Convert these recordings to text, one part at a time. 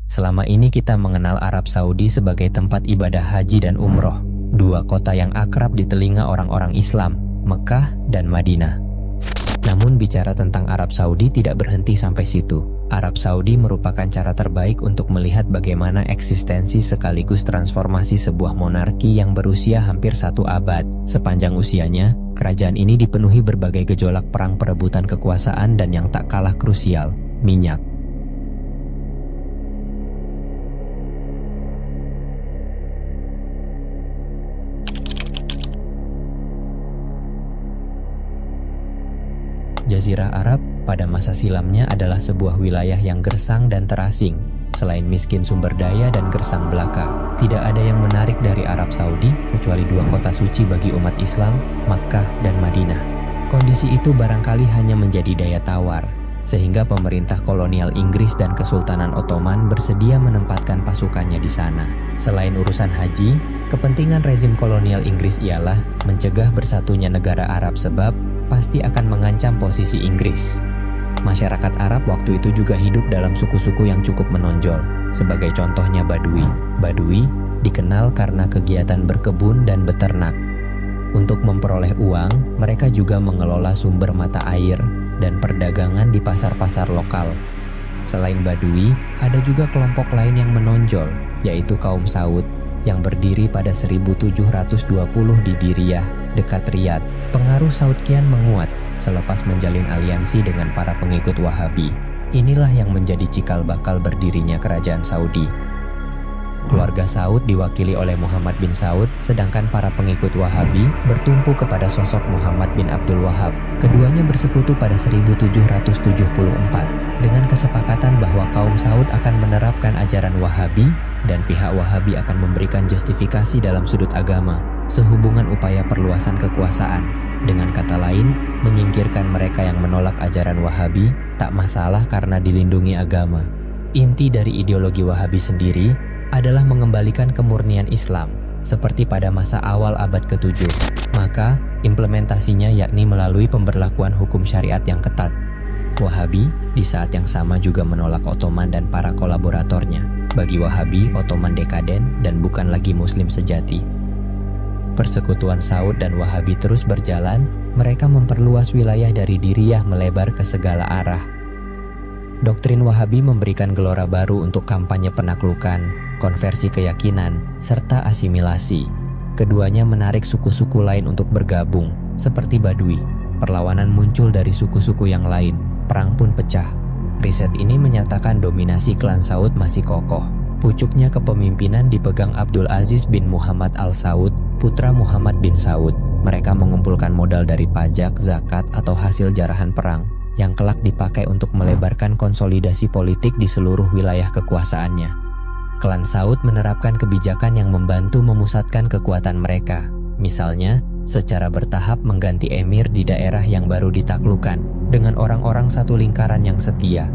Selama ini kita mengenal Arab Saudi sebagai tempat ibadah haji dan umroh, dua kota yang akrab di telinga orang-orang Islam, Mekah dan Madinah. Namun bicara tentang Arab Saudi tidak berhenti sampai situ. Arab Saudi merupakan cara terbaik untuk melihat bagaimana eksistensi sekaligus transformasi sebuah monarki yang berusia hampir 1 abad. Sepanjang usianya, kerajaan ini dipenuhi berbagai gejolak perang perebutan kekuasaan dan yang tak kalah krusial, minyak. Jazirah Arab pada masa silamnya adalah sebuah wilayah yang gersang dan terasing. Selain miskin sumber daya dan gersang belaka, tidak ada yang menarik dari Arab Saudi kecuali dua kota suci bagi umat Islam, Makkah dan Madinah. Kondisi itu barangkali hanya menjadi daya tawar, sehingga pemerintah kolonial Inggris dan Kesultanan Ottoman bersedia menempatkan pasukannya di sana. Selain urusan haji, kepentingan rezim kolonial Inggris ialah mencegah bersatunya negara Arab sebab pasti akan mengancam posisi Inggris. Masyarakat Arab waktu itu juga hidup dalam suku-suku yang cukup menonjol, sebagai contohnya Badui. Badui dikenal karena kegiatan berkebun dan beternak. Untuk memperoleh uang, mereka juga mengelola sumber mata air dan perdagangan di pasar-pasar lokal. Selain Badui, ada juga kelompok lain yang menonjol, yaitu kaum Saud, yang berdiri pada 1720 di Diriyah, dekat Riyadh. Pengaruh Saud kian menguat selepas menjalin aliansi dengan para pengikut Wahabi. Inilah yang menjadi cikal bakal berdirinya kerajaan Saudi. Keluarga Saud diwakili oleh Muhammad bin Saud, sedangkan para pengikut Wahabi bertumpu kepada sosok Muhammad bin Abdul Wahab. Keduanya bersekutu pada 1774 dengan kesepakatan bahwa kaum Saud akan menerapkan ajaran Wahabi dan pihak Wahabi akan memberikan justifikasi dalam sudut agama sehubungan upaya perluasan kekuasaan. Dengan kata lain, menyingkirkan mereka yang menolak ajaran Wahabi tak masalah karena dilindungi agama. Inti dari ideologi Wahabi sendiri adalah mengembalikan kemurnian Islam, seperti pada masa awal abad ke-7. Maka, implementasinya yakni melalui pemberlakuan hukum syariat yang ketat. Wahabi di saat yang sama juga menolak Ottoman dan para kolaboratornya. Bagi Wahabi, Ottoman dekaden dan bukan lagi Muslim sejati. Persekutuan Saud dan Wahabi terus berjalan, mereka memperluas wilayah dari Diriyah melebar ke segala arah. Doktrin Wahabi memberikan gelora baru untuk kampanye penaklukan, konversi keyakinan, serta asimilasi. Keduanya menarik suku-suku lain untuk bergabung, seperti Badui. Perlawanan muncul dari suku-suku yang lain, perang pun pecah. Riset ini menyatakan dominasi klan Saud masih kokoh. Pucuknya kepemimpinan dipegang Abdul Aziz bin Muhammad Al-Saud, putra Muhammad bin Saud. Mereka mengumpulkan modal dari pajak, zakat, atau hasil jarahan perang, yang kelak dipakai untuk melebarkan konsolidasi politik di seluruh wilayah kekuasaannya. Klan Saud menerapkan kebijakan yang membantu memusatkan kekuatan mereka. Misalnya, secara bertahap mengganti emir di daerah yang baru ditaklukkan dengan orang-orang satu lingkaran yang setia.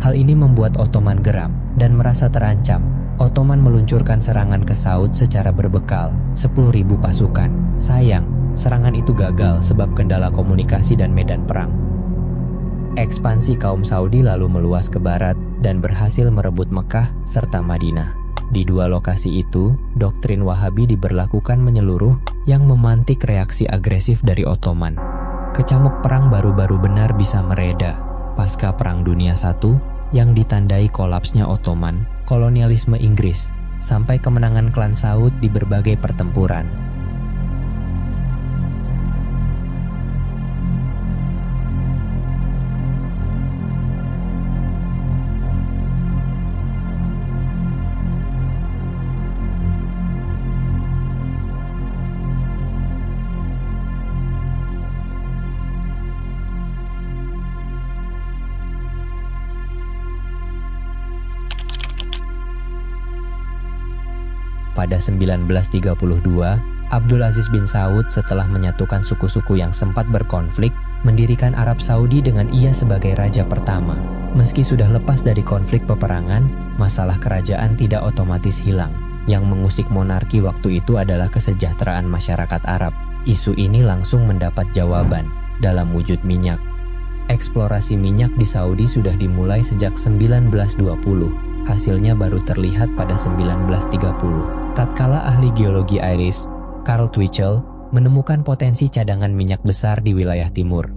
Hal ini membuat Ottoman geram dan merasa terancam. Ottoman meluncurkan serangan ke Saud secara berbekal 10.000 pasukan. Sayang, serangan itu gagal sebab kendala komunikasi dan medan perang. Ekspansi kaum Saudi lalu meluas ke barat dan berhasil merebut Mekah serta Madinah. Di dua lokasi itu, doktrin Wahabi diberlakukan menyeluruh yang memantik reaksi agresif dari Ottoman. Kecamuk perang baru-baru benar bisa mereda pasca Perang Dunia I yang ditandai kolapsnya Ottoman, kolonialisme Inggris, sampai kemenangan klan Saud di berbagai pertempuran. Pada 1932, Abdul Aziz bin Saud setelah menyatukan suku-suku yang sempat berkonflik, mendirikan Arab Saudi dengan ia sebagai raja pertama. Meski sudah lepas dari konflik peperangan, masalah kerajaan tidak otomatis hilang. Yang mengusik monarki waktu itu adalah kesejahteraan masyarakat Arab. Isu ini langsung mendapat jawaban dalam wujud minyak. Eksplorasi minyak di Saudi sudah dimulai sejak 1920. hasilnya baru terlihat pada 1930. Tatkala ahli geologi Irish, Carl Twitchell, menemukan potensi cadangan minyak besar di wilayah timur.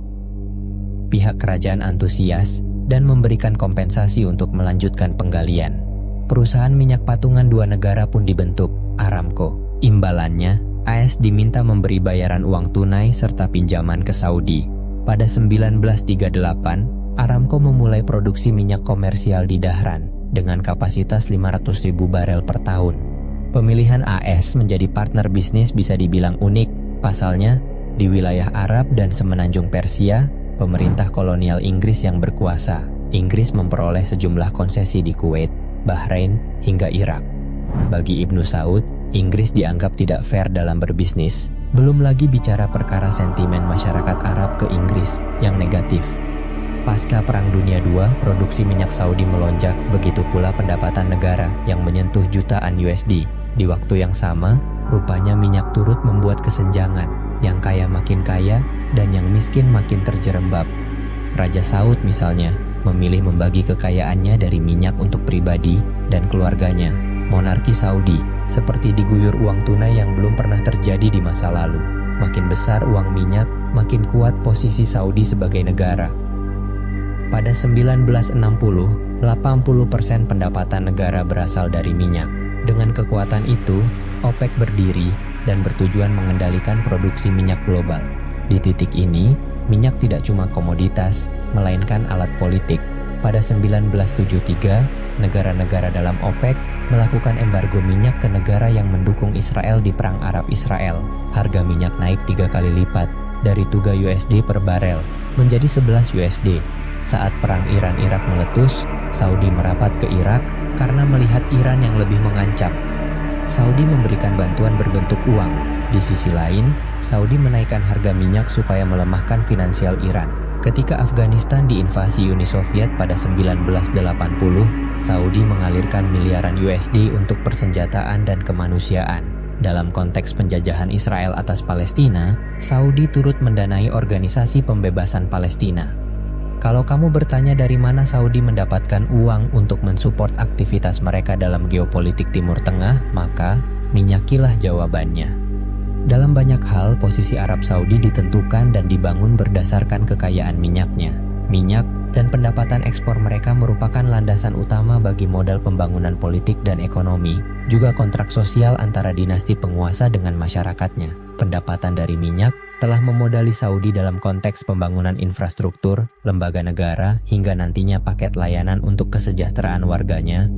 Pihak kerajaan antusias dan memberikan kompensasi untuk melanjutkan penggalian. Perusahaan minyak patungan dua negara pun dibentuk, Aramco. Imbalannya, AS diminta memberi bayaran uang tunai serta pinjaman ke Saudi. Pada 1938, Aramco memulai produksi minyak komersial di Dhahran dengan kapasitas 500.000 barel per tahun. Pemilihan AS menjadi partner bisnis bisa dibilang unik. Pasalnya, di wilayah Arab dan semenanjung Persia, pemerintah kolonial Inggris yang berkuasa. Inggris memperoleh sejumlah konsesi di Kuwait, Bahrain, hingga Irak. Bagi Ibnu Saud, Inggris dianggap tidak fair dalam berbisnis. Belum lagi bicara perkara sentimen masyarakat Arab ke Inggris yang negatif. Pasca Perang Dunia II, produksi minyak Saudi melonjak, begitu pula pendapatan negara yang menyentuh jutaan USD. Di waktu yang sama, rupanya minyak turut membuat kesenjangan, yang kaya makin kaya dan yang miskin makin terjerembab. Raja Saud misalnya, memilih membagi kekayaannya dari minyak untuk pribadi dan keluarganya. Monarki Saudi seperti diguyur uang tunai yang belum pernah terjadi di masa lalu. Makin besar uang minyak, makin kuat posisi Saudi sebagai negara. Pada 1960, 80% pendapatan negara berasal dari minyak. Dengan kekuatan itu, OPEC berdiri dan bertujuan mengendalikan produksi minyak global. Di titik ini, minyak tidak cuma komoditas, melainkan alat politik. Pada 1973, negara-negara dalam OPEC melakukan embargo minyak ke negara yang mendukung Israel di Perang Arab-Israel. Harga minyak naik 3 kali lipat, dari 3 USD per barel menjadi 11 USD. Saat Perang Iran-Irak meletus, Saudi merapat ke Irak karena melihat Iran yang lebih mengancam. Saudi memberikan bantuan berbentuk uang. Di sisi lain, Saudi menaikkan harga minyak supaya melemahkan finansial Iran. Ketika Afghanistan diinvasi Uni Soviet pada 1980, Saudi mengalirkan miliaran USD untuk persenjataan dan kemanusiaan. Dalam konteks penjajahan Israel atas Palestina, Saudi turut mendanai organisasi pembebasan Palestina. Kalau kamu bertanya dari mana Saudi mendapatkan uang untuk mensupport aktivitas mereka dalam geopolitik Timur Tengah, maka minyakilah jawabannya. Dalam banyak hal, posisi Arab Saudi ditentukan dan dibangun berdasarkan kekayaan minyaknya. Minyak dan pendapatan ekspor mereka merupakan landasan utama bagi modal pembangunan politik dan ekonomi, juga kontrak sosial antara dinasti penguasa dengan masyarakatnya. Pendapatan dari minyak telah memodali Saudi dalam konteks pembangunan infrastruktur, lembaga negara, hingga nantinya paket layanan untuk kesejahteraan warganya.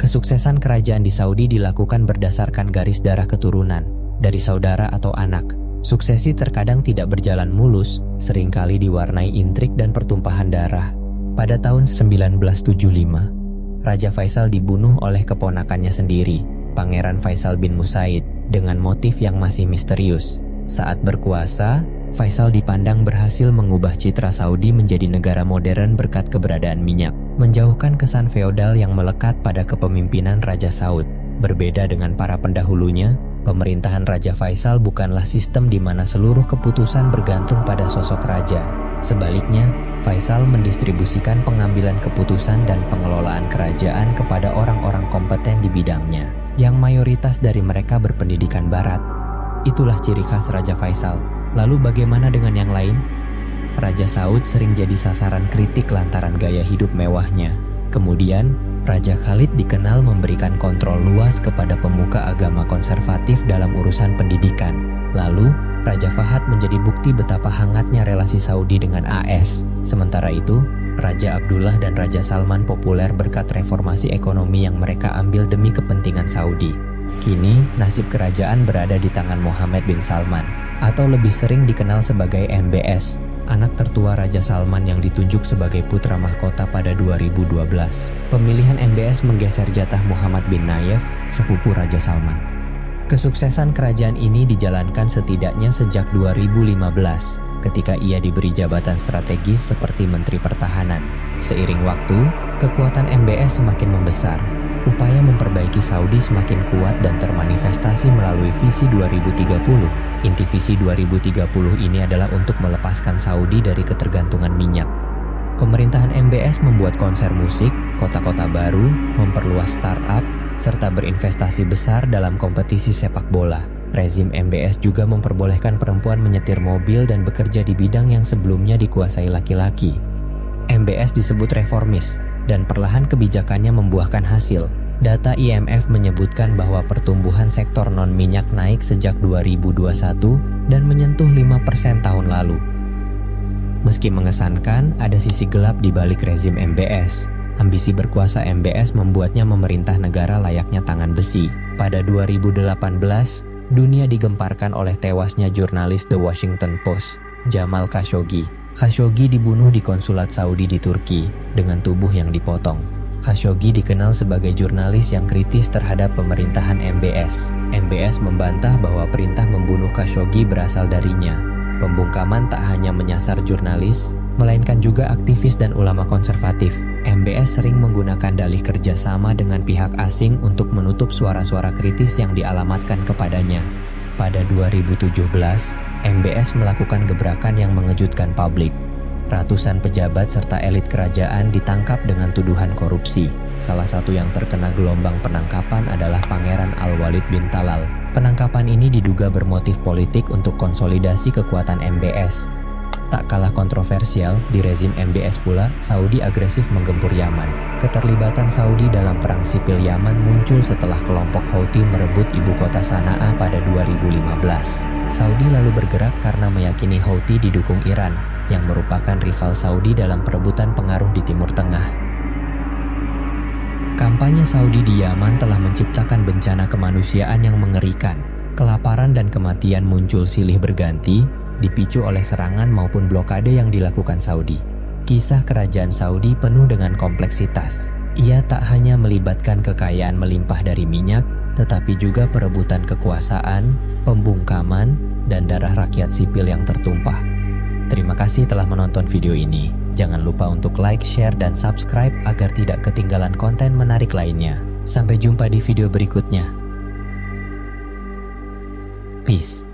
Kesuksesan kerajaan di Saudi dilakukan berdasarkan garis darah keturunan, dari saudara atau anak. Suksesi terkadang tidak berjalan mulus, seringkali diwarnai intrik dan pertumpahan darah. Pada tahun 1975, Raja Faisal dibunuh oleh keponakannya sendiri, Pangeran Faisal bin Musaid, dengan motif yang masih misterius. Saat berkuasa, Faisal dipandang berhasil mengubah citra Saudi menjadi negara modern berkat keberadaan minyak, menjauhkan kesan feodal yang melekat pada kepemimpinan Raja Saud. Berbeda dengan para pendahulunya, pemerintahan Raja Faisal bukanlah sistem di mana seluruh keputusan bergantung pada sosok raja. Sebaliknya, Faisal mendistribusikan pengambilan keputusan dan pengelolaan kerajaan kepada orang-orang kompeten di bidangnya, yang mayoritas dari mereka berpendidikan barat. Itulah ciri khas Raja Faisal. Lalu bagaimana dengan yang lain? Raja Saud sering jadi sasaran kritik lantaran gaya hidup mewahnya. Kemudian, Raja Khalid dikenal memberikan kontrol luas kepada pemuka agama konservatif dalam urusan pendidikan. Lalu, Raja Fahad menjadi bukti betapa hangatnya relasi Saudi dengan AS. Sementara itu, Raja Abdullah dan Raja Salman populer berkat reformasi ekonomi yang mereka ambil demi kepentingan Saudi. Kini, nasib kerajaan berada di tangan Mohammed bin Salman, atau lebih sering dikenal sebagai MBS, anak tertua Raja Salman yang ditunjuk sebagai putra mahkota pada 2012. Pemilihan MBS menggeser jatah Muhammad bin Nayef, sepupu Raja Salman. Kesuksesan kerajaan ini dijalankan setidaknya sejak 2015, ketika ia diberi jabatan strategis seperti Menteri Pertahanan. Seiring waktu, kekuatan MBS semakin membesar. Upaya memperbaiki Saudi semakin kuat dan termanifestasi melalui visi 2030. Inti visi 2030 ini adalah untuk melepaskan Saudi dari ketergantungan minyak. Pemerintahan MBS membuat konser musik, kota-kota baru, memperluas startup, serta berinvestasi besar dalam kompetisi sepak bola. Rezim MBS juga memperbolehkan perempuan menyetir mobil dan bekerja di bidang yang sebelumnya dikuasai laki-laki. MBS disebut reformis, dan perlahan kebijakannya membuahkan hasil. Data IMF menyebutkan bahwa pertumbuhan sektor non-minyak naik sejak 2021 dan menyentuh 5% tahun lalu. Meski mengesankan, ada sisi gelap di balik rezim MBS. Ambisi berkuasa MBS membuatnya memerintah negara layaknya tangan besi. Pada 2018, dunia digemparkan oleh tewasnya jurnalis The Washington Post, Jamal Khashoggi. Khashoggi dibunuh di konsulat Saudi di Turki dengan tubuh yang dipotong. Khashoggi dikenal sebagai jurnalis yang kritis terhadap pemerintahan MBS. MBS membantah bahwa perintah membunuh Khashoggi berasal darinya. Pembungkaman tak hanya menyasar jurnalis, melainkan juga aktivis dan ulama konservatif. MBS sering menggunakan dalih kerjasama dengan pihak asing untuk menutup suara-suara kritis yang dialamatkan kepadanya. Pada 2017, MBS melakukan gebrakan yang mengejutkan publik. Ratusan pejabat serta elit kerajaan ditangkap dengan tuduhan korupsi. Salah satu yang terkena gelombang penangkapan adalah Pangeran Al-Walid bin Talal. Penangkapan ini diduga bermotif politik untuk konsolidasi kekuatan MBS. Tak kalah kontroversial, di rezim MBS pula, Saudi agresif menggempur Yaman. Keterlibatan Saudi dalam perang sipil Yaman muncul setelah kelompok Houthi merebut ibu kota Sanaa pada 2015. Saudi lalu bergerak karena meyakini Houthi didukung Iran, yang merupakan rival Saudi dalam perebutan pengaruh di Timur Tengah. Kampanye Saudi di Yaman telah menciptakan bencana kemanusiaan yang mengerikan. Kelaparan dan kematian muncul silih berganti, dipicu oleh serangan maupun blokade yang dilakukan Saudi. Kisah kerajaan Saudi penuh dengan kompleksitas. Ia tak hanya melibatkan kekayaan melimpah dari minyak, tetapi juga perebutan kekuasaan, pembungkaman, dan darah rakyat sipil yang tertumpah. Terima kasih telah menonton video ini. Jangan lupa untuk like, share, dan subscribe agar tidak ketinggalan konten menarik lainnya. Sampai jumpa di video berikutnya. Peace.